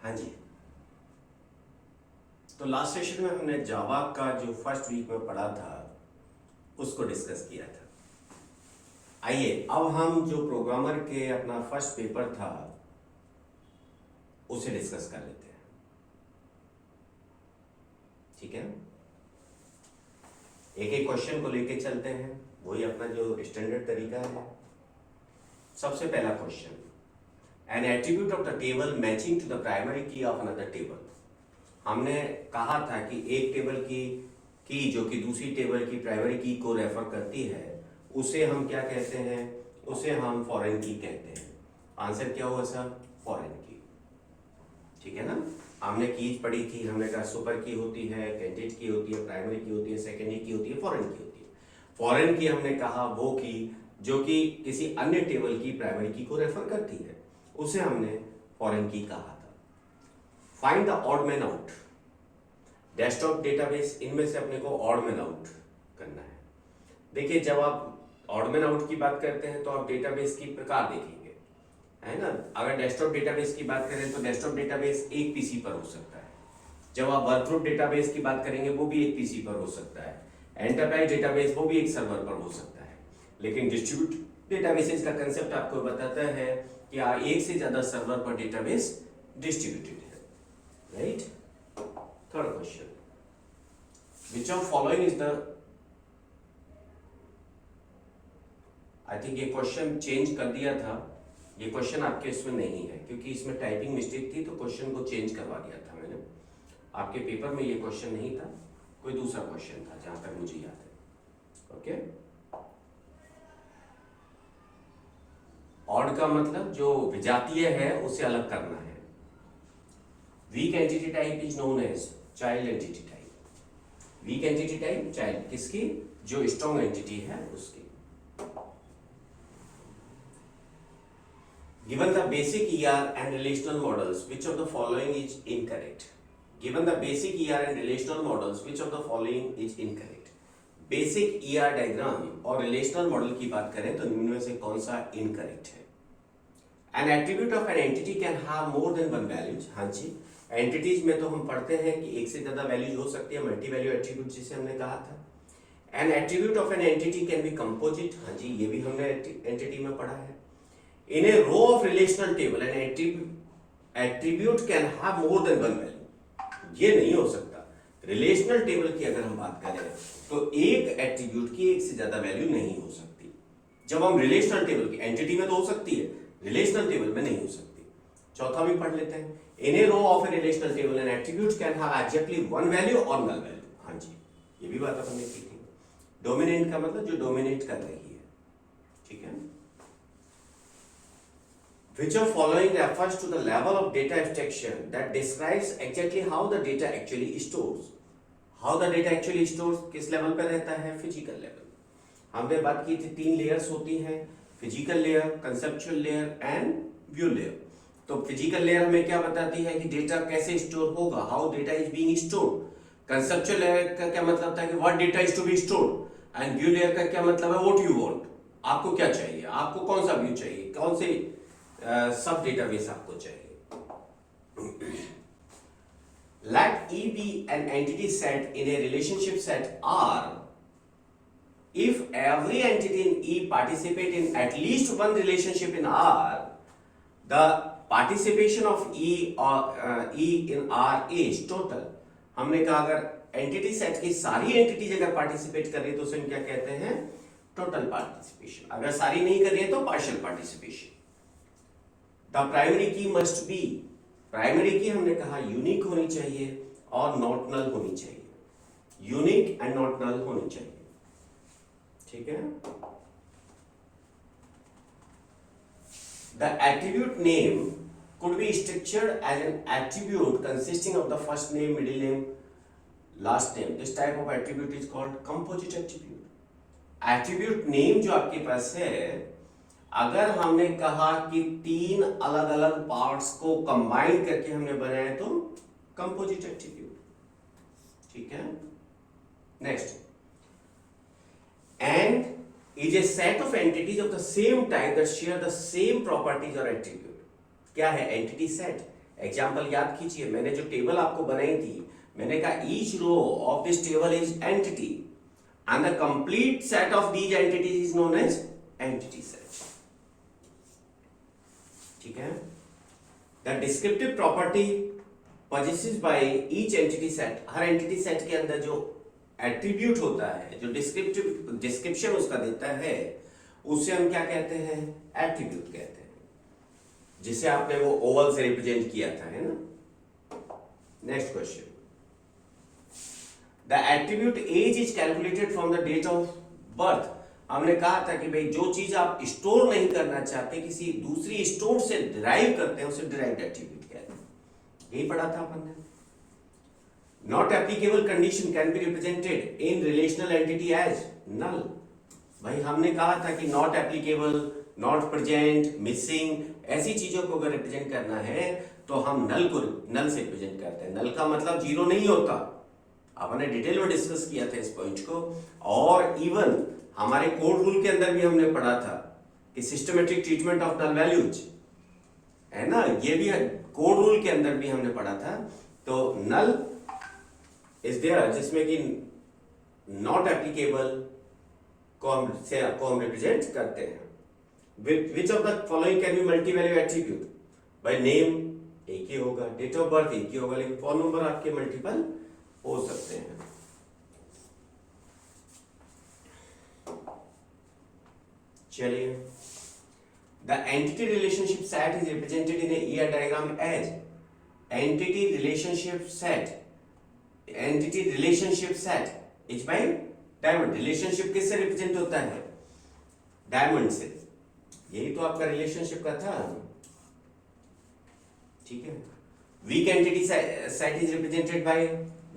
हाँ जी। तो last session में हमने जावा का जो फर्स्ट वीक में पढ़ा था उसको डिस्कस किया था। आइए अब हम जो प्रोग्रामर के अपना फर्स्ट पेपर था उसे डिस्कस कर लेते हैं। ठीक है, एक एक क्वेश्चन को लेके चलते हैं, वही अपना जो स्टैंडर्ड तरीका है। सबसे पहला question, an attribute of the table matching to the primary key of another table. हमने कहा था कि एक टेबल की जो कि दूसरी टेबल की प्राइमरी की को रेफर करती है उसे हम क्या कहते हैं, उसे हम फॉरेन की कहते हैं। आंसर क्या हुआ सर? फॉरेन की। ठीक है ना, हमने कीज पढ़ी थी, हमने कहा सुपर की होती है, कैंडिडेट की होती है, प्राइमरी की होती है, सेकेंडरी की होती है, फॉरेन की होती है। फॉरेन की हमने कहा वो की जो कि किसी अन्य टेबल की प्राइमरी की को रेफर करती है, उसे हमने फॉरेन की कहा था। Find the odd man out. Desktop database, इनमें से अपने को ऑड मैन आउट करना है। देखिए जब आप ऑड मैन आउट की बात करते हैं तो आप डेटाबेस की प्रकार देखेंगे, है ना। अगर डेस्कटॉप डेटाबेस की बात करें तो डेस्कटॉप डेटाबेस एक पीसी पर हो सकता है। जब आप वर्कग्रुप डेटाबेस की बात करेंगे वो भी एक पीसी पर हो सकता है। एंटरप्राइज डेटाबेस वो भी एक सर्वर पर हो सकता है। लेकिन डिस्ट्रीब्यूट डेटाबेसेस का कंसेप्ट आपको बताता है कि एक से ज्यादा सर्वर पर डेटाबेस डिस्ट्रीब्यूटेड है, right. Third question, which of following is the, I think ये क्वेश्चन चेंज कर दिया था, ये क्वेश्चन आपके इसमें नहीं है क्योंकि इसमें टाइपिंग मिस्टेक थी तो क्वेश्चन को चेंज करवा दिया था मैंने। आपके पेपर में ये क्वेश्चन नहीं था, कोई दूसरा क्वेश्चन था जहां तक मुझे याद है। ओके, ऑड का मतलब जो विजातीय है उसे अलग करना है। Weak entity type is known as child entity type. Weak entity type child किसकी? जो स्ट्रॉन्ग एंटिटी है उसकी। Given the basic ER and relational models, which of the following is incorrect? Given the basic ER and relational models, which of the following is incorrect? Basic ER diagram और relational model की बात करें तो निम्न में से कौन सा incorrect है? An attribute of an entity can have more than one values. हाँ जी, entities में तो हम पढ़ते हैं कि एक से ज़्यादा values हो सकती है, मल्टी वैल्यू एट्रीब्यूट जिसे हमने कहा था। An attribute of an entity can be composite. हाँ जी, ये भी हमने entity में पढ़ा है। In a row of relational table, an attribute can have more than one value. ये नहीं हो सकता। रिलेशनल टेबल की अगर हम बात करें तो एक एट्रीब्यूट की एक से ज्यादा वैल्यू नहीं हो सकती। जब हम रिलेशनल टेबल की, एंटिटी में तो हो सकती है, रिलेशनल टेबल में नहीं हो सकती। चौथा भी पढ़ लेते हैं। In a row of a relational table an attribute can have exactly one value और नल वैल्यू। हाँ जी, ये भी बात हमने की थी। डोमिनेंट का मतलब जो डोमिनेट कर रही है, ठीक है। Which of following refers to the level of data abstraction that describes exactly how the data actually stores? How the data actually stores किस लेवल पर रहता है? Physical level. हमने बात की थी 3 लेयर्स होती हैं, physical layer, conceptual layer and view layer. तो फिजिकल लेयर हमें क्या बताती है कि डेटा कैसे स्टोर होगा, how data is being stored. Conceptual layer का क्या मतलब था कि what data is to be stored, and view layer का क्या मतलब है, व्हाट यू वांट, आपको क्या चाहिए, आपको कौन सा व्यू चाहिए, कौन से सब डेटाबेस आपको चाहिए। Let E be an entity set in a relationship set R if every entity in E participate in at least one relationship in R, the participation of E in R is total। हमने कहा अगर entity set की सारी entities अगर participate कर रही है तो उसे क्या कहते हैं? Total participation. अगर सारी नहीं कर रही है तो पार्शियल पार्टिसिपेशन। द प्राइमरी की मस्ट बी, प्राइमरी की हमने कहा यूनिक होनी चाहिए और नॉट नल होनी चाहिए। यूनिक एंड नॉट नल होनी चाहिए, ठीक है। The attribute name could be structured as an attribute consisting of the first name, middle name, last name. This type of attribute is called composite attribute. Attribute name जो आपके पास है, अगर हमने कहा कि 3 अलग अलग पार्ट्स को कंबाइन करके हमने बनाया तो कंपोजिट एट्रीब्यूट, ठीक है। Next, and is a set of entities of the same type that share the same properties और एट्रीब्यूट। क्या है एंटिटी सेट? एग्जाम्पल याद कीजिए, मैंने जो टेबल आपको बनाई थी, मैंने कहा each row of this table is entity and the complete set of these entities is known as entity set. ठीक है। The descriptive property possessed by each entity set, हर एंटिटी सेट के अंदर जो एट्रीब्यूट होता है, जो डिस्क्रिप्शन उसका देता है, उसे हम क्या कहते हैं? एट्रीब्यूट कहते हैं, जिसे आपने वो ओवल से रिप्रेजेंट किया था, है ना। Next question, the attribute age is calculated from the date of birth. हमने कहा था कि भाई जो चीज आप स्टोर नहीं करना चाहते, किसी दूसरी स्टोर से डिराइव करते हैं, उसे डिराइव्ड एट्रीब्यूट कहते हैं। यही पढ़ा था अपन ने। Not applicable condition can be represented in relational entity as null. भाई हमने कहा था कि not applicable, not present, missing, ऐसी चीजों को अगर रिप्रेजेंट करना है तो हम नल से रिप्रेजेंट करते हैं। नल का मतलब जीरो नहीं होता, आपने डिटेल में डिस्कस किया था इस पॉइंट को। और इवन हमारे कोड रूल के अंदर भी हमने पढ़ा था कि systematic treatment of null values, है ना, ये भी कोड रूल के अंदर भी हमने पढ़ा था। तो नल इज देयर, जिसमें कि नॉट एप्लीकेबल को हम रिप्रेजेंट करते हैं। Which of the following can be multi value attribute? भाई नेम एक ही होगा, डेट ऑफ बर्थ एक ही होगा, लेकिन फोन नंबर आपके मल्टीपल हो सकते हैं। चलिए, the entity relationship set is represented in ER diagram as entity relationship set. Entity relationship set is by diamond. Relationship किससे रिप्रेजेंट होता है? डायमंड से। यही तो आपका रिलेशनशिप का था, ठीक है। Weak entity set is represented by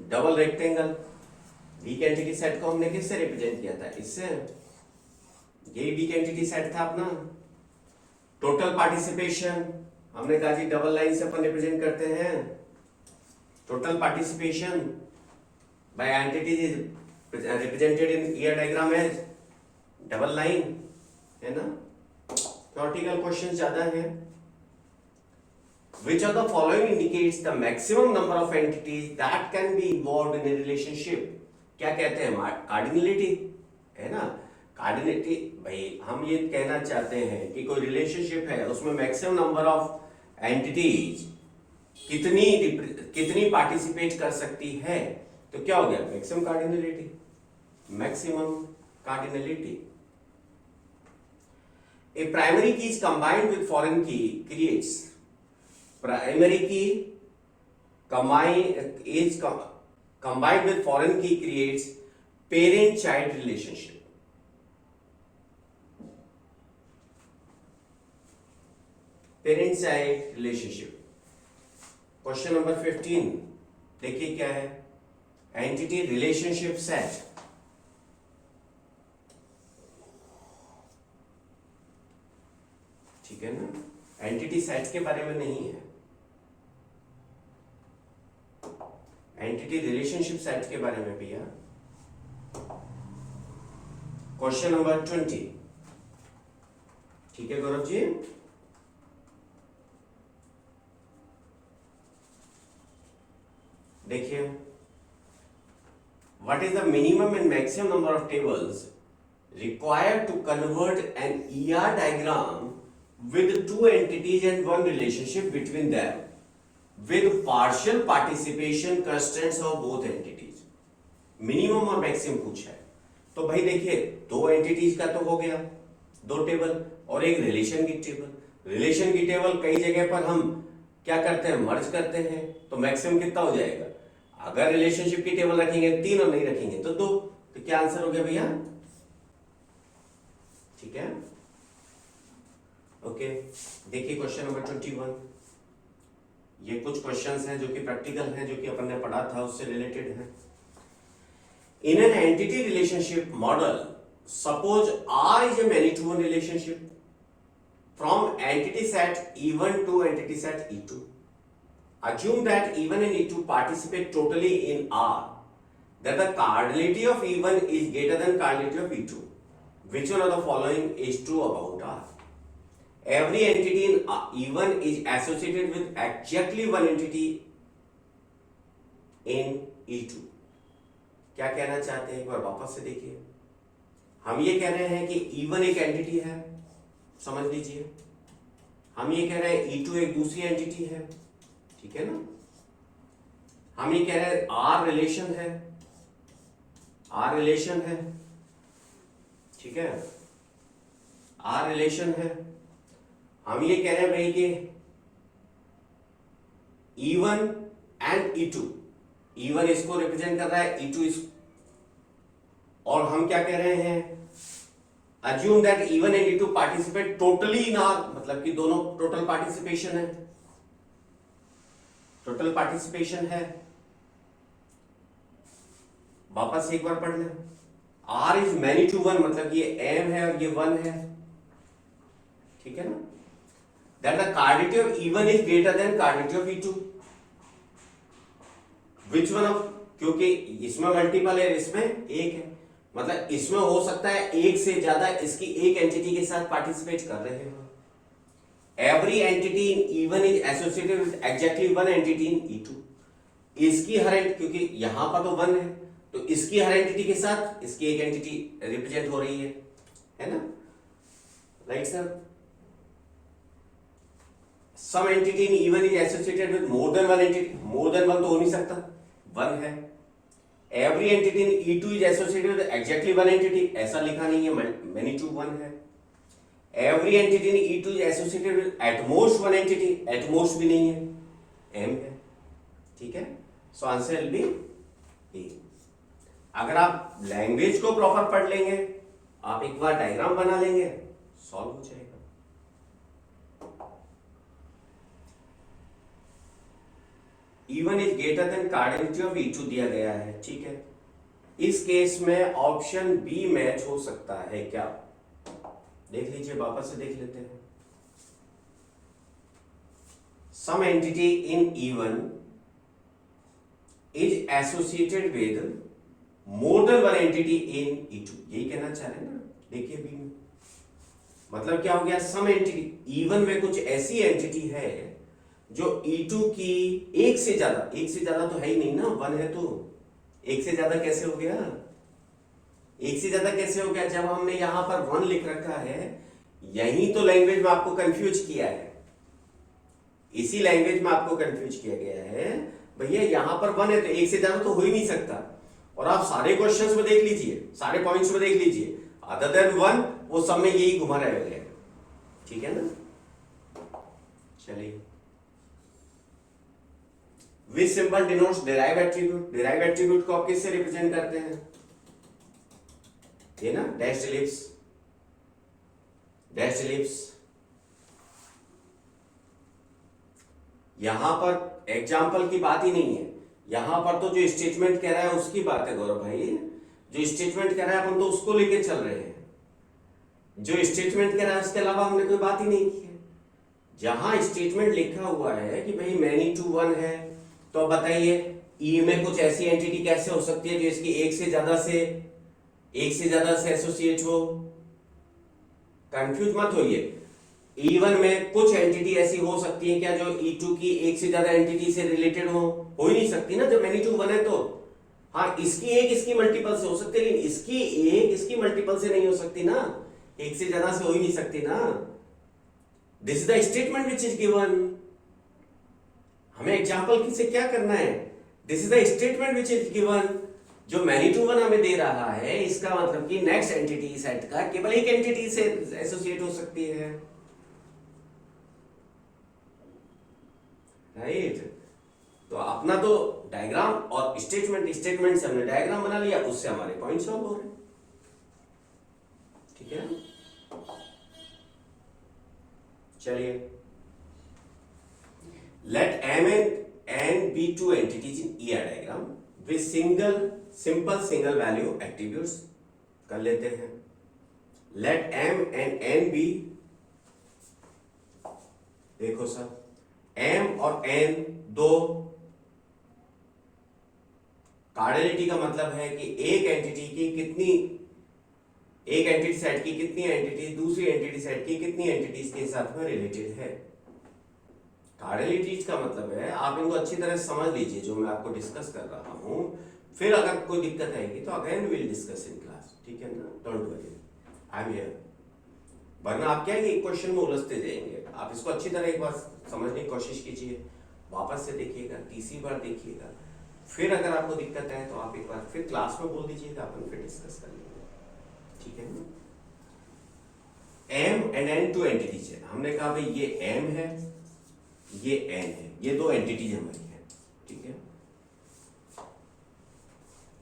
double rectangle. Week entity set को हमने किससे रिप्रेजेंट किया था? इससे। यही वीक एंटिटी सेट था अपना। टोटल पार्टिसिपेशन हमने कहा जी डबल लाइन से अपन रिप्रेजेंट करते हैं। Total participation by entities is represented in ER diagram as double line, है ना। थ्योरेटिकल क्वेश्चन ज्यादा है। Which of the following indicates the maximum number of entities that can be involved in a relationship? क्या कहते हैं? Cardinality, है ना। Cardinality, भाई हम ये कहना चाहते हैं कि कोई रिलेशनशिप है, उसमें मैक्सिमम नंबर ऑफ एंटिटीज कितनी पार्टिसिपेट कर सकती है, तो क्या हो गया? Maximum cardinality. Maximum cardinality. A primary key is combined with foreign key creates primary key combined with foreign key creates parent child relationship. Parent child relationship. Question number 15 देखिए क्या है? Entity relationship set. ठीक है ना। Entity set के बारे में नहीं है, एंटिटी रिलेशनशिप सेट के बारे में भैया। क्वेश्चन नंबर 20, ठीक है गौरव जी। देखिए, what is the minimum and maximum number of tables required to convert an ER diagram with two entities and one relationship between them with partial participation constants of both entities. Minimum और maximum पूछा है। तो भाई देखिए, दो entities का तो हो गया, दो टेबल, और एक रिलेशन की टेबल। रिलेशन की टेबल कई जगह पर हम क्या करते हैं? मर्ज करते हैं। तो मैक्सिमम कितना हो जाएगा? अगर रिलेशनशिप की टेबल रखेंगे 3 और नहीं रखेंगे तो 2। तो क्या आंसर हो गया भैया? ठीक है, ओके। देखिए क्वेश्चन नंबर 21। ये कुछ क्वेश्चंस हैं जो कि प्रैक्टिकल हैं, जो कि अपन ने पढ़ा था उससे रिलेटेड हैं। In an entity relationship model, suppose R is a many to one relationship from entity set E1 to entity set E2. Assume that E1 and E2 participate totally in R, that the cardinality of E1 is greater than cardinality of E2. Which one of the following is true about R? every entity in E1 is associated with exactly one entity in E2। क्या कहना चाहते हैं, एक बार वापस से देखिए। हम ये कह रहे हैं कि E1 एक एंटिटी है, समझ लीजिए। हम ये कह रहे हैं E2 एक दूसरी एंटिटी है, ठीक है ना। हम ये कह रहे हैं R रिलेशन है, R रिलेशन है, ठीक है, R रिलेशन है। हम ये कह रहे हैं भाई कि E1 एंड E2, E1 इसको रिप्रेजेंट कर रहा है, E2 इस, और हम क्या कह रहे हैं, assume that E1 and E2 participate totally in R, मतलब कि दोनों टोटल पार्टिसिपेशन है, टोटल पार्टिसिपेशन है। वापस एक बार पढ़ लें, R is many to one, मतलब ये M है और ये 1 है, ठीक है ना। That the cardinality of E1 is greater than cardinality of E2, which one of, क्योंकि इसमें मल्टीपल है, इसमें एक है, मतलब इसमें हो सकता है एक से ज्यादा इसकी एक एंटिटी के साथ पार्टिसिपेट कर रहे हो। Every entity in E1 is associated with exactly one entity in E2। इसकी हर एंटिटी, क्योंकि यहां पर तो 1 है, तो इसकी हर एंटिटी के साथ इसकी एक एंटिटी रिप्रेजेंट हो रही है ना, right sir. Some entity in E1 is associated with more than one entity, more than one तो हो नहीं सकता, 1 है। Every entity in E2 is associated with exactly one entity, ऐसा लिखा नहीं है, मेनी टू 1 है। Every entity in E2 is associated with at most one entity, at most भी नहीं है, M है, ठीक है। So answer will be A. अगर आप लैंग्वेज को प्रॉपर पढ़ लेंगे, आप एक बार डायग्राम बना लेंगे, सॉल्व हो जाएगा। E1 is greater than cardinality of E2 दिया गया है, ठीक है। इस केस में ऑप्शन बी मैच हो सकता है क्या, देख लीजिए, वापस से देख लेते हैं। Some entity in E1 is associated with more than one entity in E2, यही कहना चाह रहे हैं ना। देखिए बी में मतलब क्या हो गया, सम एंटिटी E1 में कुछ ऐसी एंटिटी है जो E2 की एक से ज्यादा तो है ही नहीं ना, 1 है, तो एक से ज्यादा कैसे हो गया, एक से ज्यादा कैसे हो गया, जब हमने यहां पर 1 लिख रखा है, यही तो लैंग्वेज में आपको कंफ्यूज किया है, इसी लैंग्वेज में आपको कंफ्यूज किया गया है। भैया यहां पर 1 है तो एक से ज्यादा तो हो ही नहीं सकता, और आप सारे क्वेश्चंस में देख लीजिए, सारे पॉइंट्स में देख लीजिए, अदर देन 1 वो सब में यही घुमा रहेगा, ठीक है ना। चलिए, विच symbol denotes derive attribute, derive attribute को आप किससे रिप्रेजेंट करते हैं, ये ना, डैश इलिप्स, डैश इलिप्स। यहां पर एग्जाम्पल की बात ही नहीं है, यहां पर तो जो स्टेटमेंट कह रहा है उसकी बात है गौरव भाई, जो स्टेटमेंट कह रहा है अपन तो उसको लेके चल रहे हैं, जो स्टेटमेंट कह रहा है उसके अलावा हमने कोई बात ही नहीं की है। जहां स्टेटमेंट लिखा हुआ है कि भाई मैनी टू 1 है, तो बताइए ई में कुछ ऐसी एंटिटी कैसे हो सकती है जो इसकी एक से ज्यादा से एसोसिएट हो, कंफ्यूज मत होइए। E1 में कुछ एंटिटी ऐसी हो सकती है क्या जो E2 की एक से ज्यादा एंटिटी से रिलेटेड हो ही नहीं सकती ना, जब मैनी टू 1 है तो। हाँ, इसकी एक इसकी मल्टीपल से हो सकती है, लेकिन इसकी एक इसकी मल्टीपल से नहीं हो सकती ना, एक से ज्यादा से हो ही नहीं सकती ना। This is the statement which is given. हमें एग्जाम्पल से क्या करना है, this is the statement which is given. जो मैनी टू 1 हमें दे रहा है, इसका मतलब कि नेक्स्ट एंटिटी सेट का केवल एक एंटिटी से एसोसिएट हो सकती है, राइट। तो अपना तो डायग्राम और स्टेटमेंट से हमने डायग्राम बना लिया, उससे हमारे पॉइंट सॉल्व हो रहे हैं, ठीक है। चलिए, late M and be two entities in ER diagram with simple single value attributes कर लेते हैं। Let M and N be, देखो सर, M और N दो, कार्डिनलिटी का मतलब है कि एक एंटिटी की कितनी एक एंटिटी सेट की कितनी एंटिटी दूसरी एंटिटी सेट की कितनी एंटिटीज के साथ में रिलेटेड है। कार्डियलिटीज का मतलब है आप इनको अच्छी तरह समझ लीजिए जो मैं आपको डिस्कस कर रहा हूं, फिर अगर कोई दिक्कत आएगी तो again will discuss in class, ठीक है ना, don't worry, I am here. वरना आप क्या है कि एक क्वेश्चन में उलझते जाएंगे। आप इसको अच्छी तरह एक बार समझने की कोशिश कीजिए, वापस से देखिएगा, तीसरी बार देखिएगा, फिर अगर आपको दिक्कत आए तो आप एक बार फिर क्लास में बोल दीजिएगा, अपन फिर डिस्कस कर लेंगे, ठीक है ना। M and N two entities है, हमने कहा भाई ये M है ये N है, ये दो एंटिटीज हमारी है, ठीक है।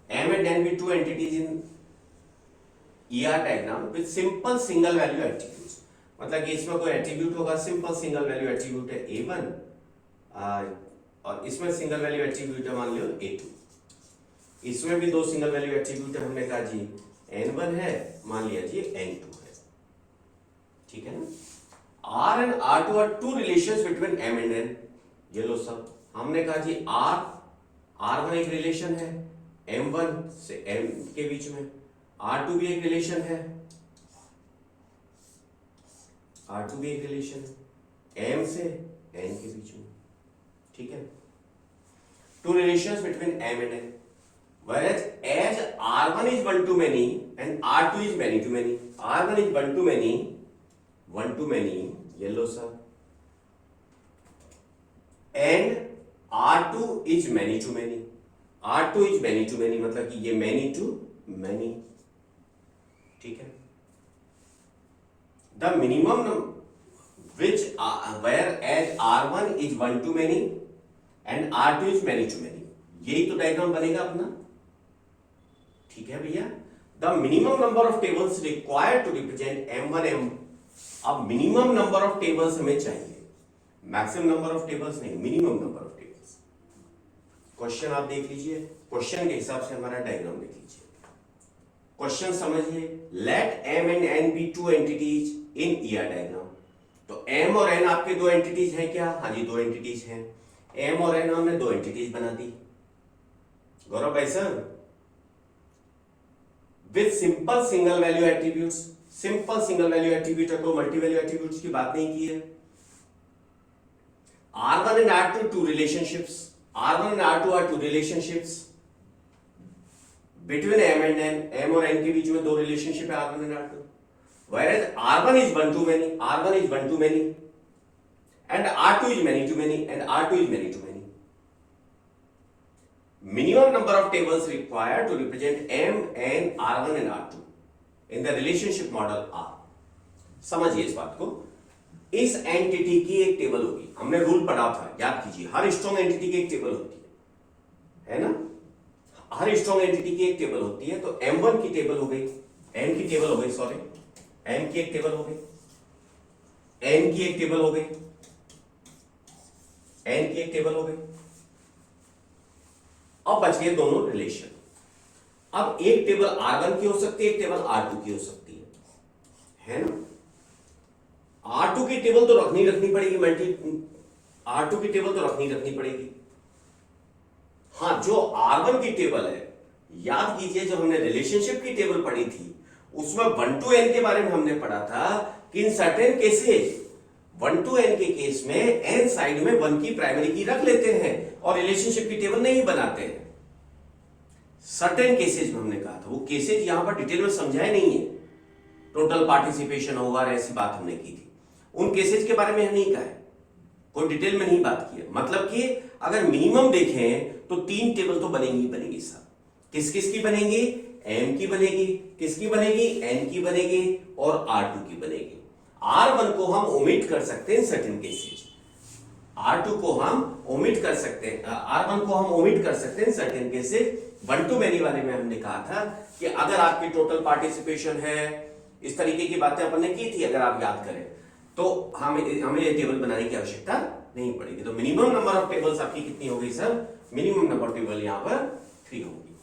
M एंड N भी to entities in ER diagram with simple single value attributes, मतलब कि इसमें कोई एट्रीब्यूट होगा, सिंपल सिंगल वैल्यू एट्रीब्यूट है A1 और इसमें सिंगल वैल्यू एट्रीब्यूट है मान लो A2, इसमें भी दो सिंगल वैल्यू एट्रीब्यूट है, हमने कहा जी N1 है, मान लिया जी N2 है, ठीक है ना। R and R2 are two relations between M and N, ये लो सब, हमने कहा जी R1 एक रिलेशन है M1 से M के बीच में, R2 भी एक रिलेशन है, R2 भी एक रिलेशन है M से N के बीच में, ठीक है। Two relations between M and N, whereas as R1 is one to many and R2 is many to many, R1 is one to many, yellow sir, and R2 is many to many, R2 is many to many मतलब कि ये many to many, ठीक है। The minimum which whereas R1 is one to many and R2 is many to many, यही तो diagram बनेगा अपना, ठीक है भैया। The minimum number of tables required to represent M1 M, अब मिनिमम नंबर ऑफ टेबल्स हमें चाहिए, मैक्सिमम नंबर ऑफ टेबल्स नहीं, minimum number of tables. Question आप देख लीजिए, क्वेश्चन के हिसाब से हमारा डायग्राम देख लीजिए, क्वेश्चन समझिए। Let M and N be two entities in ER diagram, तो M और N आपके दो एंटिटीज हैं क्या? हाँ जी दो एंटिटीज हैं, M और N हमने दो एंटिटीज बना दी गौरव भाई sir, with simple single value attributes, simple single value attribute है, कोई मल्टी वैल्यू एट्रीब्यूट्स की बात नहीं की है। R1 and R2 two relationships, R1 and R2 are two relationships between M and N, M और N के बीच में दो रिलेशनशिप है R1 and R2, whereas R1 is one to many, R1 is one to many and R2 is many to many and R2 is many to many. Minimum number of tables required to represent M, N, R1 and R2 in the relationship model R. समझिए इस बात को, इस entity की एक table होगी, हमने rule पढ़ा था, याद कीजिए, हर स्ट्रॉन्ग एंटिटी की एक टेबल होती है ना, हर स्ट्रॉन्ग एंटिटी की एक टेबल होती है। तो M1 की टेबल हो गई, M की टेबल हो गई, सॉरी M की एक टेबल हो गई, N की एक टेबल हो गई, N की एक टेबल हो गई, अब बच गए दोनों रिलेशन। अब एक टेबल R1 की हो सकती है, एक टेबल R2 की हो सकती है ना। R2 की टेबल तो रखनी पड़ेगी, R2 की टेबल तो रखनी पड़ेगी। हाँ, जो R1 की टेबल है, याद कीजिए जब हमने रिलेशनशिप की टेबल पढ़ी थी उसमें 1 to N के बारे में हमने पढ़ा था कि in certain cases 1 to N के केस में N साइड में 1 की प्राइमरी की रख लेते हैं और रिलेशनशिप की टेबल नहीं बनाते हैं। सर्टेन केसेस में हमने कहा था, वो केसेस यहां पर डिटेल में समझाए नहीं है, टोटल पार्टिसिपेशन होगा ऐसी बात हमने की थी, उन केसेस के बारे में नहीं कहा है, कोई डिटेल में नहीं बात की है। मतलब कि अगर मिनिमम देखें तो 3 टेबल तो बनेंगी सब। किस किस की बनेंगी? M की बनेगी, किसकी बनेगी? N की बनेगी और R2 की बनेगी। R1 को हम ओमिट कर सकते हैं सर्टेन केसेस, R2 को हम ओमिट कर सकते हैं, R1 को हम ओमिट कर सकते हैं सर्टेन केसेस। 1 to many वाले में हमने कहा था कि अगर आपकी टोटल पार्टिसिपेशन है, इस तरीके की बातें अपन ने की थी, अगर आप याद करें तो हमें ये टेबल बनाने की आवश्यकता नहीं पड़ेगी। तो मिनिमम नंबर ऑफ टेबल्स आपकी कितनी हो गई sir? Minimum number of table यहां पर 3 होगी।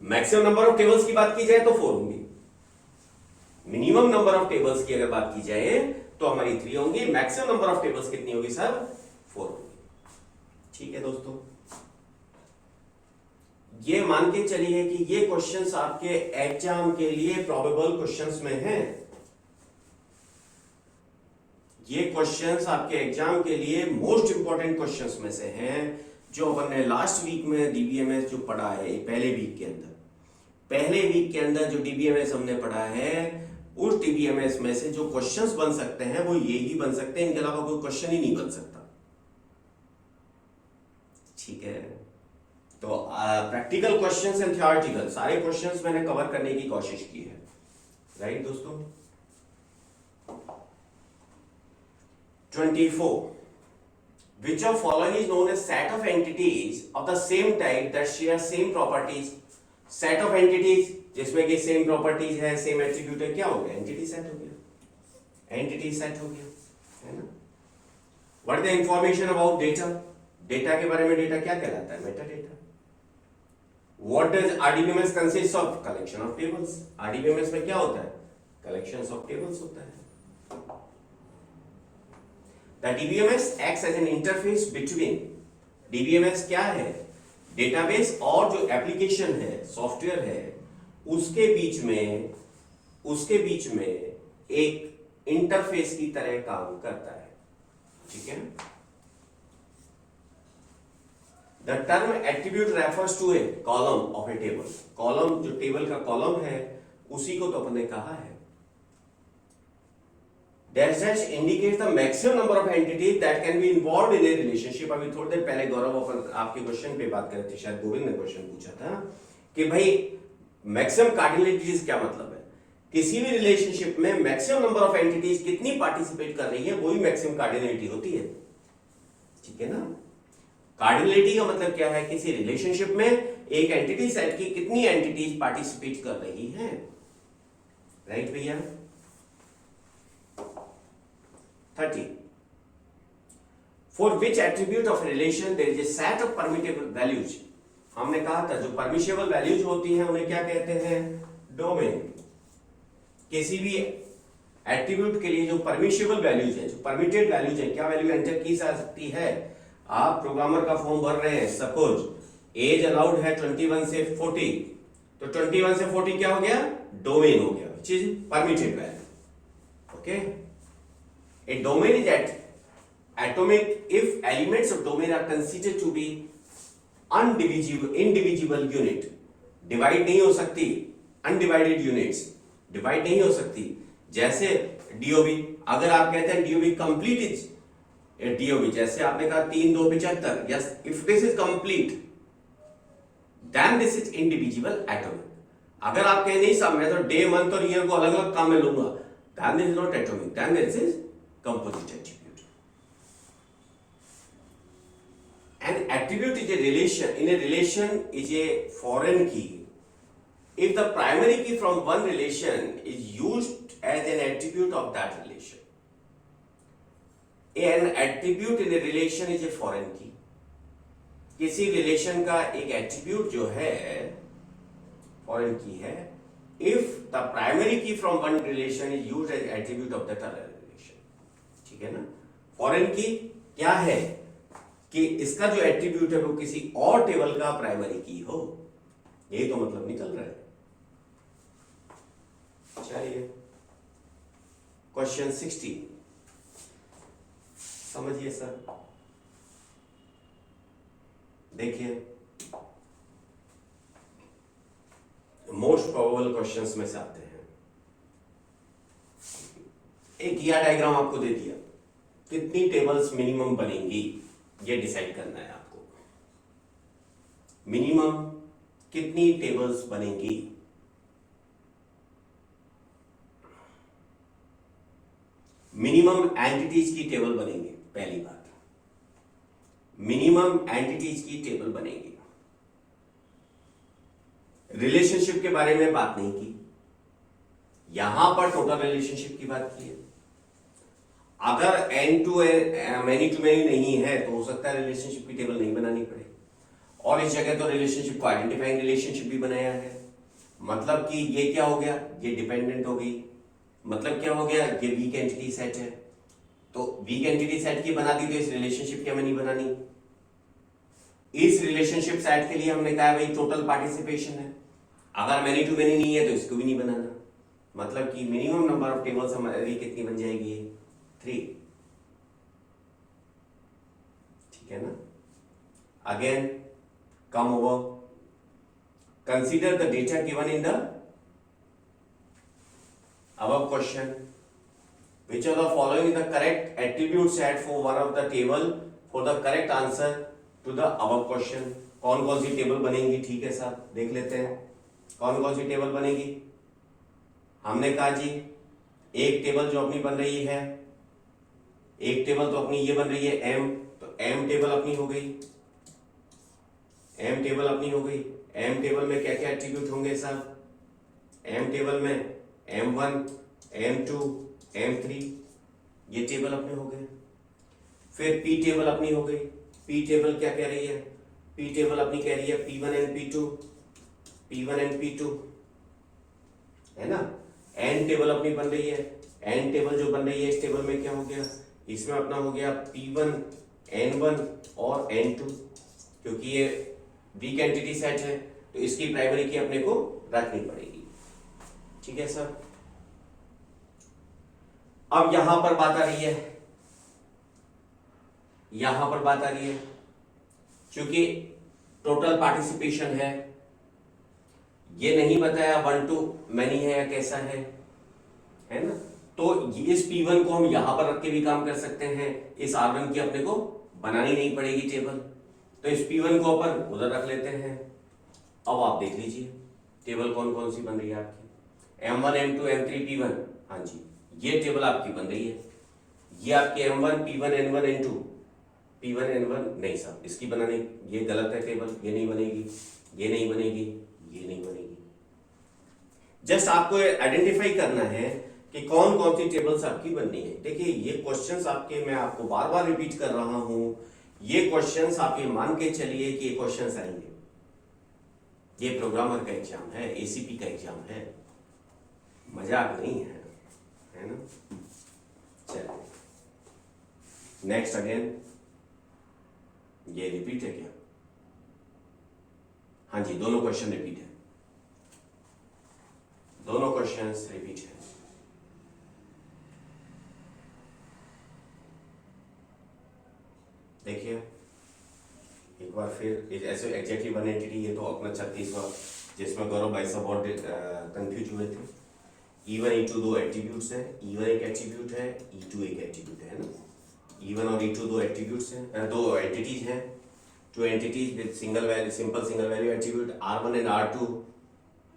मैक्सिमम नंबर ऑफ टेबल्स की बात की जाए तो 4 होंगी। मिनिमम नंबर ऑफ टेबल्स की अगर बात की जाए तो हमारी 3 होंगी, मैक्सिमम नंबर ऑफ टेबल्स कितनी होगी सर? 4 होगी। ठीक है दोस्तों, ये मान के चलिए कि ये क्वेश्चंस आपके एग्जाम के लिए प्रोबेबल क्वेश्चंस में हैं। ये क्वेश्चंस आपके एग्जाम के लिए मोस्ट इंपॉर्टेंट क्वेश्चंस में से हैं, जो अपन ने लास्ट वीक में डीबीएमएस जो पढ़ा है, पहले वीक के अंदर जो डीबीएमएस हमने पढ़ा है, उस डीबीएमएस में से जो क्वेश्चंस बन सकते हैं वो ये ही बन सकते हैं, इनके अलावा कोई क्वेश्चन ही नहीं बन सकता। ठीक है, तो प्रैक्टिकल क्वेश्चंस एंड थियोरेटिकल सारे क्वेश्चंस मैंने कवर करने की कोशिश की है। राइट दोस्तों। 24. Which of following is known as set of entities of the same type that share same properties? Set of entities जिसमें कि सेम प्रॉपर्टीज है, सेम एट्रीब्यूट है, क्या हो गया? एंटिटी सेट हो गया। एंटिटी सेट हो गया, है ना। What is the information about data? Data के बारे में डेटा क्या कहलाता है? Meta data. What does RDBMS consist of? Collection of tables. RDBMS में क्या होता है? कलेक्शंस ऑफ टेबल्स होता है। The DBMS acts as an interface between, DBMS क्या है? डेटाबेस और जो एप्लीकेशन है, सॉफ्टवेयर है, उसके बीच में एक इंटरफेस की तरह काम करता है। ठीक है। The term attribute refers to a column of a table. Column, जो टेबल का कॉलम है, उसी को तो अपन ने कहा है। Dash dash indicates the maximum number of entities that can be involved in a relationship. अभी थोड़ी देर पहले गौरव अपन आपके क्वेश्चन पे बात कर रहे थे, शायद गोविंद ने क्वेश्चन पूछा था कि भाई मैक्सिमम कार्डिनलिटीज क्या मतलब है? किसी भी रिलेशनशिप में मैक्सिमम नंबर ऑफ एंटिटीज कितनी पार्टिसिपेट कर रही है, वही मैक्सिमम कार्डिनलिटी होती है। ठीक है ना। कार्डिनलिटी का मतलब क्या है? किसी रिलेशनशिप में एक एंटिटी सेट की कितनी एंटिटीज पार्टिसिपेट कर रही हैं। राइट भैया। 30. For which attribute of relation there is a set of permissible values? हमने कहा था जो परमिशिबल वैल्यूज होती हैं उन्हें क्या कहते हैं? डोमेन। किसी भी एट्रीब्यूट के लिए जो परमिशिबल वैल्यूज है, जो परमिटेड वैल्यूज है, क्या वैल्यू एंटर की जा सकती है? आप प्रोग्रामर का फॉर्म भर रहे हैं, सपोज एज अलाउड है 21 से 40, तो 21 से 40 क्या हो गया? डोमेन हो गया, which is permitted value. Okay. A domain is atomic if elements of domain are considered to be indivisible unit. Divide नहीं हो सकती, अनडिवाइडेड यूनिट्स डिवाइड नहीं हो सकती। जैसे डीओबी, अगर आप कहते हैं डीओबी कंप्लीट इज डीओबी, जैसे आपने कहा 3 2 75, yes, if this is complete then this is indivisible atomic. अगर आप कहें नहीं साहब मैं तो डे मंथ और ईयर को अलग अलग काम में लूंगा, then this is not atomic, then this is composite attribute. An attribute is a relation. In a relation is a foreign key. If the primary key from one relation is used as an attribute of that relation. An attribute in a relation is a foreign key. किसी relation का एक attribute जो है foreign की है, if the primary key from one relation is used as attribute of that other. ठीक है ना। फॉरेन की क्या है कि इसका जो एट्रीब्यूट है वो किसी और टेबल का प्राइमरी की हो, यही तो मतलब निकल रहा है। चलिए क्वेश्चन 16 समझिए सर। देखिए मोस्ट प्रोबेबल क्वेश्चंस में से आते हैं। एक या डायग्राम आपको दे दिया, कितनी टेबल्स मिनिमम बनेंगी ये डिसाइड करना है आपको। मिनिमम कितनी टेबल्स बनेंगी? मिनिमम एंटिटीज की टेबल बनेंगे, पहली बात। मिनिमम एंटिटीज की टेबल बनेगी। रिलेशनशिप के बारे में बात नहीं की, यहां पर टोटल रिलेशनशिप की बात की है। अगर N to many to many नहीं है तो हो सकता है रिलेशनशिप की टेबल नहीं बनानी पड़े, और इस जगह तो रिलेशनशिप को आइडेंटिफाइंग रिलेशनशिप भी बनाया है। मतलब कि ये क्या हो गया? ये डिपेंडेंट हो गई। मतलब क्या हो गया? ये वीक एंटिटी सेट है, तो वीक एंटिटी सेट की बना दी तो इस रिलेशनशिप की हमें नहीं बनानी। इस रिलेशनशिप सेट के लिए हमने कहा भाई टोटल पार्टिसिपेशन है, अगर मैनी टू मैनी नहीं है तो इसको भी नहीं बनाना, मतलब कि मिनिमम नंबर ऑफ टेबल्स हमारी कितनी बन जाएगी, 3। ठीक है ना। Again come over, consider the data given in the above question, which of the following is the correct attribute set for one of the table for the correct answer to the above question। कौन कौन सी table बनेंगी, ठीक है साहब, देख लेते हैं कौन कौन सी टेबल बनेगी। हमने कहा जी एक टेबल जो अपनी बन रही है, एक टेबल तो अपनी ये बन रही है एम, तो एम टेबल अपनी हो गई, एम टेबल अपनी हो गई। एम टेबल में क्या क्या एट्रीब्यूट होंगे साहब, एम टेबल में M1, M2, M3 ये टेबल अपने हो गए। फिर P टेबल अपनी हो गई। P टेबल क्या कह रही है, P टेबल अपनी कह रही है P1 and P2, P1 and P2 है ना। N टेबल अपनी बन रही है, N टेबल जो बन रही है इस टेबल में क्या हो गया, इसमें अपना हो गया P1, N1 और N2, क्योंकि ये वीक एंटिटी सेट है तो इसकी प्राइमरी की अपने को रखनी पड़ेगी। ठीक है सर। अब यहां पर बात आ रही है, यहां पर बात आ रही है क्योंकि टोटल पार्टिसिपेशन है, ये नहीं बताया 1 to many है या कैसा है ना। तो इस P1 को हम यहां पर रख के भी काम कर सकते हैं, इस R1 की अपने को बनानी नहीं पड़ेगी टेबल, तो इस P1 को अपन उधर रख लेते हैं। अब आप देख लीजिए टेबल कौन कौन सी बन रही है आपकी, M1, M2, M3, P1, हाँ जी ये टेबल आपकी बन रही है। ये आपकी M1, P1, N1, N2, P1, N1 नहीं साहब इसकी बनाने, ये गलत है टेबल, ये नहीं बनेगी, ये नहीं बनेगी, ये नहीं बनेगी। जस्ट आपको आइडेंटिफाई करना है कि कौन कौन सी टेबल्स आपकी बननी है। देखिए ये क्वेश्चंस आपके, मैं आपको बार बार रिपीट कर रहा हूं, ये क्वेश्चंस आपके मान के चलिए कि ये क्वेश्चंस आएंगे। ये प्रोग्रामर का एग्जाम है, एसीपी का एग्जाम है, मजाक नहीं है ना। चलिए नेक्स्ट अगेन, ये रिपीट है क्या, हाँ जी दोनों क्वेश्चन रिपीट है, दोनों क्वेश्चंस रिपीट है। देखिए एक बार फिर ऐसे एग्जैक्टली 1 एंटिटी, ये तो अपना 36वां जिसमें गौरव भाई साहब बहुत कंफ्यूज हुए थे। E1 E2 दो एट्रीब्यूट्स हैं, E1 एक एट्रीब्यूट है, E2 एक एट्रीब्यूट है ना। E1 और E2 दो एट्रीब्यूट्स हैं, दो एंटिटीज हैं, two entities with single value, simple single value attribute. R1 and R2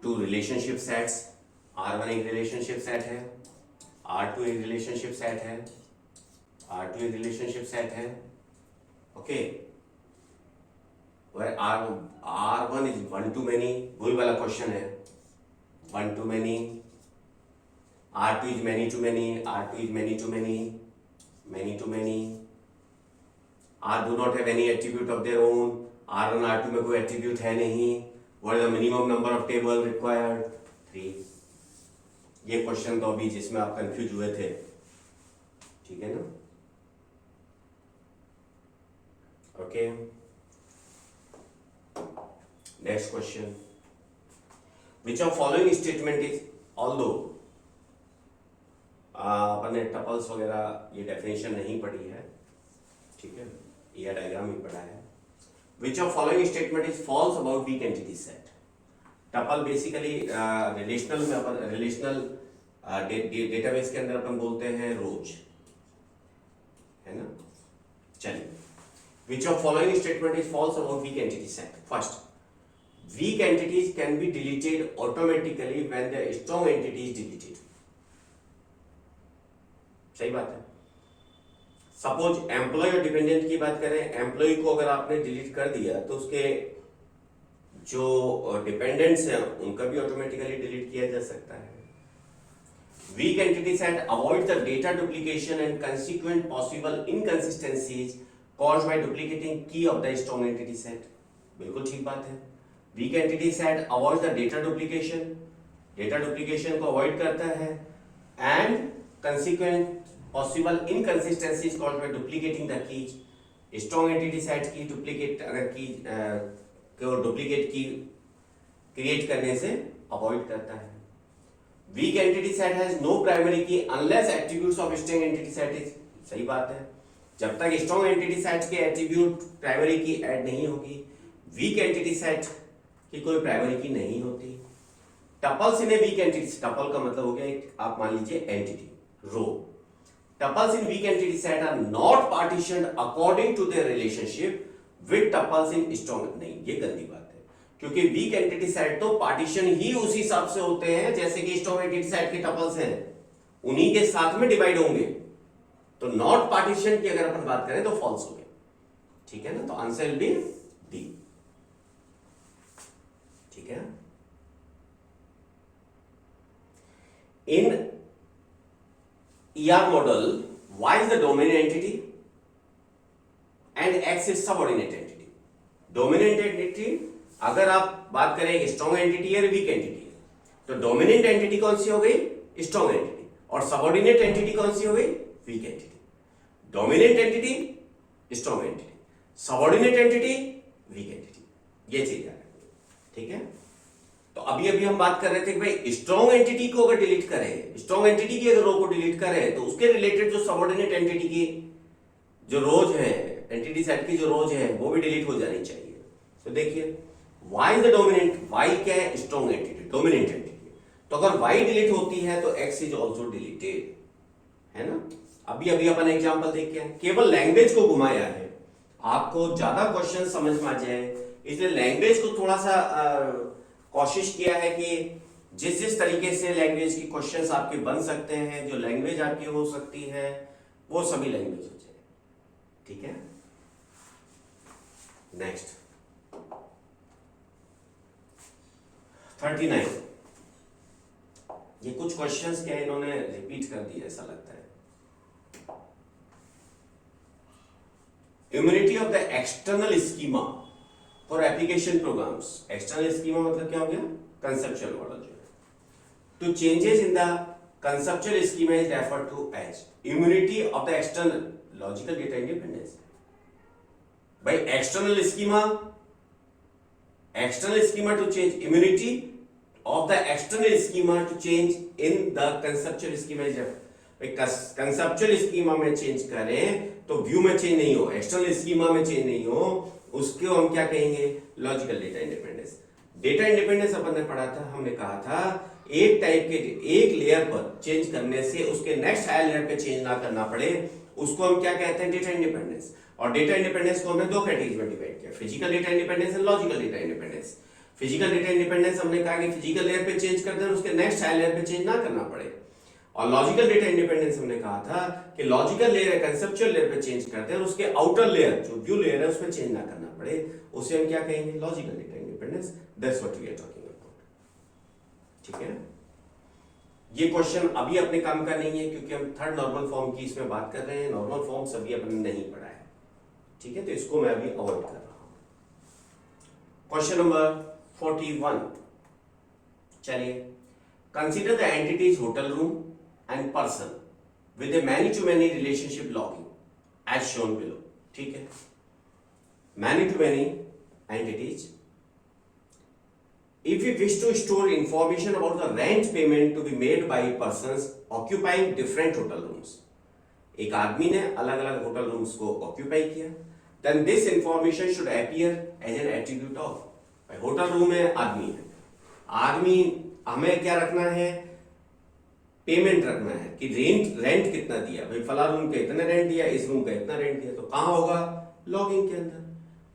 two relationship sets, R1 एक रिलेशनशिप सेट है, R2 एक रिलेशनशिप सेट है, R2 एक रिलेशनशिप सेट है। Okay where R1 is 1 to many, वही वाला question है, 1 to many, R2 is many to many, R2 is many to many, many to many, R do not have any attribute of their own, R1 R2 में कोई attribute है नहीं, what is the minimum number of table required, 3। ये question तो अभी जिसमें आप confuse हुए थे, ठीक है ना। Okay next question, which of following statement is, although अपन ने टपल्स वगैरह ये डेफिनेशन नहीं पढ़ी है, ठीक है, ये डायग्राम ही पढ़ा है। Which of following statement is false about weak entity set? Tuple basically relational में अपन, रिलेशनल डेटाबेस के अंदर अपन बोलते हैं रोज, है ना। चलिए, which of following statement is false about weak entity set? First, weak entities can be deleted automatically when the strong entity is deleted. सही बात है। सपोज एम्प्लॉय और डिपेंडेंट की बात करें, एम्प्लॉय को अगर आपने डिलीट कर दिया तो उसके जो डिपेंडेंट्स हैं उनका भी ऑटोमेटिकली डिलीट किया जा सकता है। Weak entity set avoid the data duplication and consequent possible inconsistencies caused by duplicating key of the strong entity set. बिल्कुल ठीक बात है। Weak entity set avoid the data duplication को अवॉइड करता है and consequent possible inconsistencies caused by duplicating the keys strong entity set की duplicate अगर key को डुप्लीकेट की क्रिएट करने से अवॉइड करता है। Weak entity set has no primary key unless attributes of strong entity set is, सही बात है, जब तक स्ट्रॉन्ग एंटिटी सेट के एट्रीब्यूट प्राइमरी की ऐड नहीं होगी वीक एंटिटी सेट की कोई प्राइमरी की नहीं होती। Tuples in a weak entity, tuple का मतलब हो गया एक, आप मान लीजिए entity row. Tuples in weak entity set are not partitioned according to their relationship with tuples in strong, नहीं ये गंदी बात है, क्योंकि वीक एंटिटी सेट तो पार्टीशन ही उसी हिसाब से होते हैं जैसे कि स्ट्रॉन्ग एंटिटी सेट के टपल्स हैं, उन्हीं के साथ में डिवाइड होंगे। तो नॉट पार्टीशन की अगर अपन बात करें तो फॉल्स हो गया, ठीक है ना, तो आंसर विल बी डी, ठीक है। इन ER model, Y is the dominant entity and X is subordinate entity. Dominant entity अगर आप बात करें स्ट्रॉन्ग एंटिटी है वीक एंटिटी है, तो डोमिनेंट एंटिटी कौन सी हो गई, स्ट्रॉन्ग एंटिटी, और सबऑर्डिनेट एंटिटी कौन सी हो गई, weak entity. Dominant entity strong entity, subordinate entity weak entity, ये चीज है, ठीक है। तो अभी अभी हम बात कर रहे थे कि भाई स्ट्रॉन्ग एंटिटी को अगर डिलीट करें, स्ट्रॉन्ग एंटिटी की अगर रो को डिलीट करें तो उसके रिलेटेड जो सबऑर्डिनेट एंटिटी की जो रोज है, एंटिटी सेट की जो रोज है वो भी डिलीट हो जानी चाहिए। तो देखिए Y is the dominant, Y क्या है, स्ट्रॉन्ग एंटिटी, डोमिनेंट एंटिटी, तो अगर Y डिलीट होती है तो X इज ऑल्सो डिलीटेड, है ना। अभी अभी अपन एग्जाम्पल देख के केवल लैंग्वेज को घुमाया है, आपको ज्यादा क्वेश्चन समझ में आ जाए इसलिए लैंग्वेज को थोड़ा सा कोशिश किया है कि जिस जिस तरीके से लैंग्वेज की क्वेश्चंस आपके बन सकते हैं, जो लैंग्वेज आपकी हो सकती है वो सभी लैंग्वेज हो जाए, ठीक है। नेक्स्ट 39, ये कुछ क्वेश्चंस क्या इन्होंने रिपीट कर दिए ऐसा लगता है। Immunity of the external schema for application programs, external schema मतलब क्या हो गया, कंसेप्चुअल मॉडल जो है। To changes in the conceptual schema is referred to as immunity of the external logical data independence. भाई external schema to change immunity of the external schema to change in the conceptual schema is referred. Conceptual schema में change करें तो view में change नहीं हो, external schema में change नहीं हो, उसको हम क्या कहेंगे, logical data independence. Data independence अपन ने पढ़ा था, हमने कहा था एक टाइप के एक लेयर पर चेंज करने से उसके नेक्स्ट हायर लेयर पे चेंज ना करना पड़े, उसको हम क्या कहते हैं, डेटा इंडिपेंडेंस। और डेटा इंडिपेंडेंस को हमने दो कैटेगरी में डिवाइड किया, physical data independence and logical data independence. Physical data independence हमने कहा कि फिजिकल लेयर पे चेंज कर दें उसके नेक्स्ट हायर लेयर पे चेंज ना करना पड़े, और लॉजिकल डेटा इंडिपेंडेंस हमने कहा था कि लॉजिकल लेयर है कंसेप्चुअल लेयर पे चेंज करते हैं और उसके आउटर लेयर जो व्यू लेयर है उसमें चेंज ना करना पड़े, उसे हम क्या कहेंगे, logical data independence. That's what we are talking about, ठीक है। ये क्वेश्चन अभी अपने काम का नहीं है क्योंकि हम थर्ड नॉर्मल फॉर्म की इसमें बात कर रहे हैं, नॉर्मल फॉर्म सभी अपने नहीं पढ़ा है, ठीक है, तो इसको मैं अभी अवॉइड कर रहा हूं। क्वेश्चन नंबर 41, चलिए, consider the entities hotel room and person with a many-to-many relationship logging as shown below, ठीक है। Many-to-many entities. If we wish to store information about the rent payment to be made by persons occupying different hotel rooms, एक आदमी ने अलग अलग hotel rooms को occupy किया, then this information should appear as an attribute of, भाई hotel room में आदमी है, आदमी हमें क्या रखना है, पेमेंट रखना है कि रेंट कितना दिया, भाई फला रूम का इतना रेंट दिया, इस रूम का इतना रेंट दिया, तो कहां होगा, लॉगिंग के अंदर,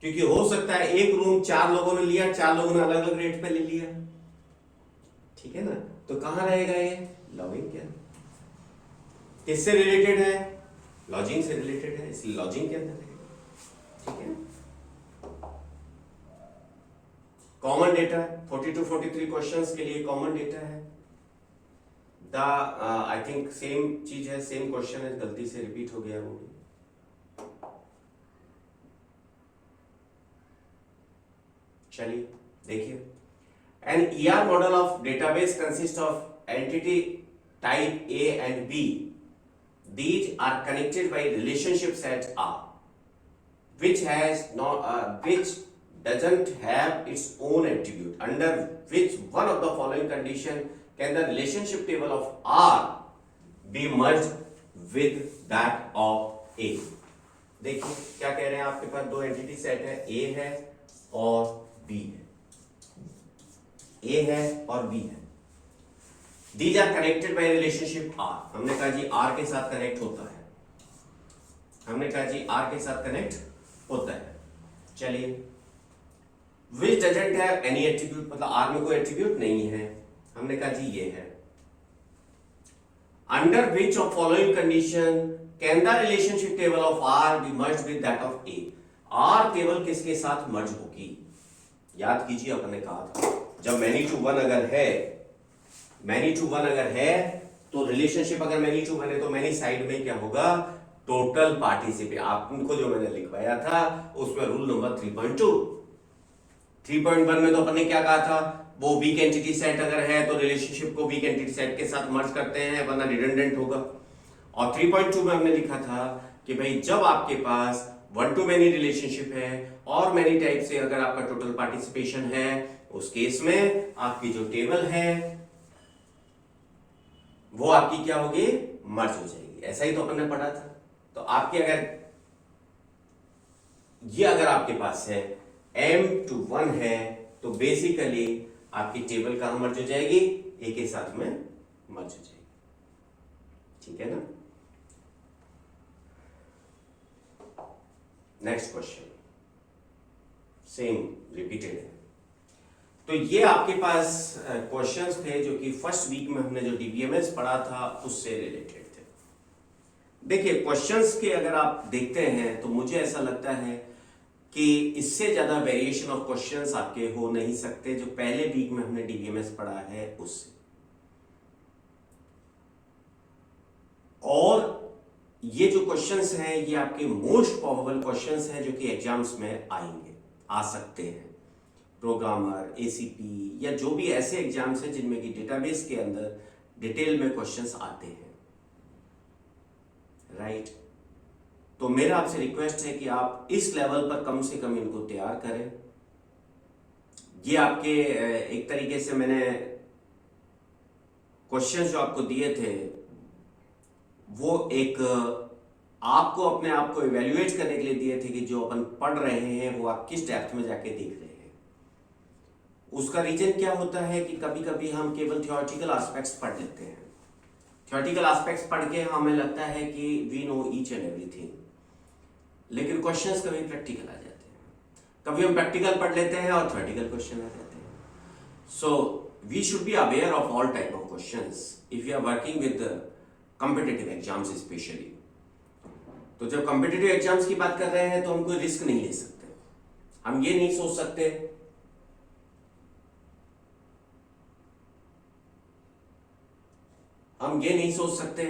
क्योंकि हो सकता है एक रूम 4 लोगों ने लिया, 4 लोगों ने अलग अलग रेट पे ले लिया, ठीक है ना, तो कहां रहेगा ये, लॉगिंग के अंदर। किससे रिलेटेड है, लॉजिंग से रिलेटेड है, इसलिए लॉजिंग के अंदर रहेगा, ठीक है। कॉमन डेटा 42 43 क्वेश्चंस के लिए कॉमन डेटा है। आई थिंक सेम चीज है, सेम क्वेश्चन है, गलती से रिपीट हो गया वो भी। चलिए देखिए, an ER model of database consist of entity type A and B, these are connected by relationship set R which has not which doesn't have its own attribute, under which one of the following condition can the relationship table of R be merged with that of A। देखिए क्या कह रहे हैं, आपके पास दो entity set है, A है और B है, A है और B है। These are connected by relationship R। हमने कहा जी R के साथ कनेक्ट होता है, हमने कहा जी R के साथ कनेक्ट होता है। चलिए, which doesn't have any attribute, मतलब R में कोई एट्रीब्यूट नहीं है, हमने कहा जी ये है। Under which of following condition can the relationship table of R be merged with that of A। R table किसके साथ मर्ज होगी? याद कीजिए, अपन ने कहा था जब many to one अगर है, many to one अगर है तो रिलेशनशिप अगर many to one है तो many साइड में क्या होगा, टोटल पार्टिसिपेट। आपको जो मैंने लिखवाया था उसमें रूल नंबर 3.2, 3.1 में तो अपन ने क्या कहा था, वो वीक एंटिटी सेट अगर है तो रिलेशनशिप को वीक एंटिटी सेट के साथ मर्ज करते हैं वरना रिडंडेंट होगा। और 3.2 में हमने लिखा था कि भाई जब आपके पास वन टू मेनी रिलेशनशिप है और मेनी टाइप से अगर आपका टोटल पार्टिसिपेशन है, उस केस में आपकी जो टेबल है वो आपकी क्या होगी, मर्ज हो जाएगी। ऐसा ही तो अपन ने पढ़ा था। तो आपके अगर आपके पास है m/1 है तो बेसिकली आपकी टेबल कहां मर्ज हो जाएगी, ए के साथ में मर्ज हो जाएगी। ठीक है ना। नेक्स्ट क्वेश्चन सेम रिपीटेड है। तो ये आपके पास क्वेश्चंस थे जो कि फर्स्ट वीक में हमने जो डीबीएमएस पढ़ा था उससे रिलेटेड थे। देखिए क्वेश्चंस के अगर आप देखते हैं तो मुझे ऐसा लगता है कि इससे ज्यादा वेरिएशन ऑफ क्वेश्चंस आपके हो नहीं सकते जो पहले वीक में हमने डीबीएमएस पढ़ा है उससे। और ये जो क्वेश्चंस हैं ये आपके मोस्ट प्रोबेबल क्वेश्चंस हैं जो कि एग्जाम्स में आएंगे, आ सकते हैं। प्रोग्रामर, एसीपी या जो भी ऐसे एग्जाम्स हैं जिनमें कि डेटाबेस के अंदर डिटेल में क्वेश्चंस आते हैं, राइट। तो मेरा आपसे रिक्वेस्ट है कि आप इस लेवल पर कम से कम इनको तैयार करें। ये आपके एक तरीके से मैंने क्वेश्चंस जो आपको दिए थे वो एक आपको अपने आप को इवैल्यूएट करने के लिए दिए थे कि जो अपन पढ़ रहे हैं वो आप किस डेप्थ में जाके देख रहे हैं। उसका रीजन क्या होता है कि कभी कभी हम केवल थ्योरेटिकल एस्पेक्ट्स पढ़ लेते हैं। थ्योरेटिकल एस्पेक्ट्स पढ़ के हमें लगता है कि we know each and everything, लेकिन क्वेश्चंस कभी प्रैक्टिकल आ जाते हैं। कभी हम प्रैक्टिकल पढ़ लेते हैं और थ्योरेटिकल क्वेश्चन आ जाते हैं। So we should be aware of all type of questions if you are working with competitive exams specially. तो जब कॉम्पिटिटिव एग्जाम्स की बात कर रहे हैं तो हम कोई रिस्क नहीं ले सकते। हम ये नहीं सोच सकते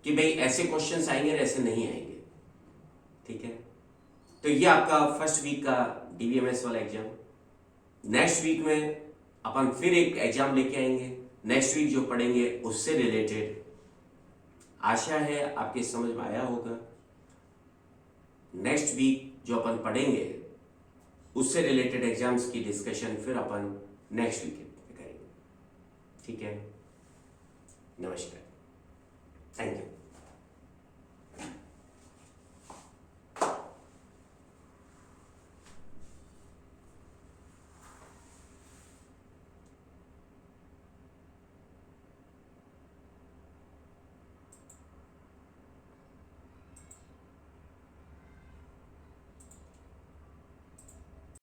कि भाई ऐसे क्वेश्चंस आएंगे और ऐसे नहीं आएंगे। ठीक है। तो ये आपका फर्स्ट वीक का डीबीएमएस वाला एग्जाम। नेक्स्ट वीक में अपन फिर एक एग्जाम लेके आएंगे, नेक्स्ट वीक जो पढ़ेंगे उससे रिलेटेड। आशा है आपके समझ में आया होगा। नेक्स्ट वीक जो अपन पढ़ेंगे उससे रिलेटेड एग्जाम्स की डिस्कशन फिर अपन नेक्स्ट वीक करेंगे। ठीक है। नमस्कार।